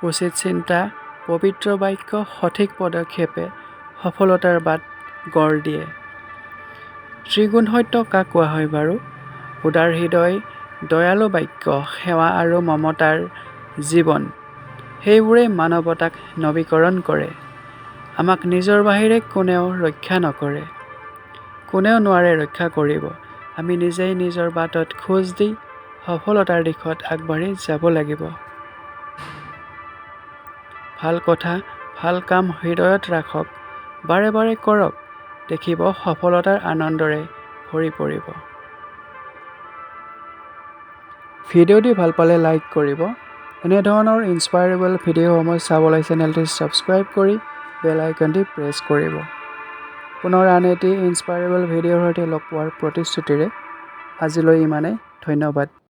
উচিত চিন্তা, পবিত্ৰ বাক্য, সঠিক পদক্ষেপে সফলতাৰ বাট গঢ় দিয়ে। ত্ৰিগুণ সত্য কাক কোৱা হয় বাৰু? উদাৰ হৃদয়, দয়ালু বাক্য, সেৱা আৰু মমতাৰ জীৱন। সেইবোৰেই মানৱতাক নৱীকৰণ কৰে। আমাক নিজৰ বাহিৰে কোনেও ৰক্ষা নকৰে। কোনেও নোৱাৰে ৰক্ষা কৰিব। আমি নিজেই নিজৰ বাটত খোজ দি সফলতাৰ দিশত আগবাঢ়ি যাব লাগিব। ভাল কথা, ভাল কাম হৃদয়ত ৰাখক, বাৰে বাৰে কৰক, দেখিব সফলতাৰ আনন্দৰে ভৰি পৰিব। ভিডিঅ'টি ভাল পালে লাইক কৰিব। এনেধৰণৰ ইনস্পায়াৰেবল ভিডিঅ'সমূহ চাবলৈ চেনেলটি ছাবস্ক্ৰাইব কৰি বেল আইকনটি প্ৰেছ কৰিব। পুনৰ আন এটি ইনস্পায়াৰেবল ভিডিঅ'ৰ সৈতে লগ পোৱাৰ প্ৰতিশ্ৰুতিৰে আজিলৈ ইমানেই। ধন্যবাদ।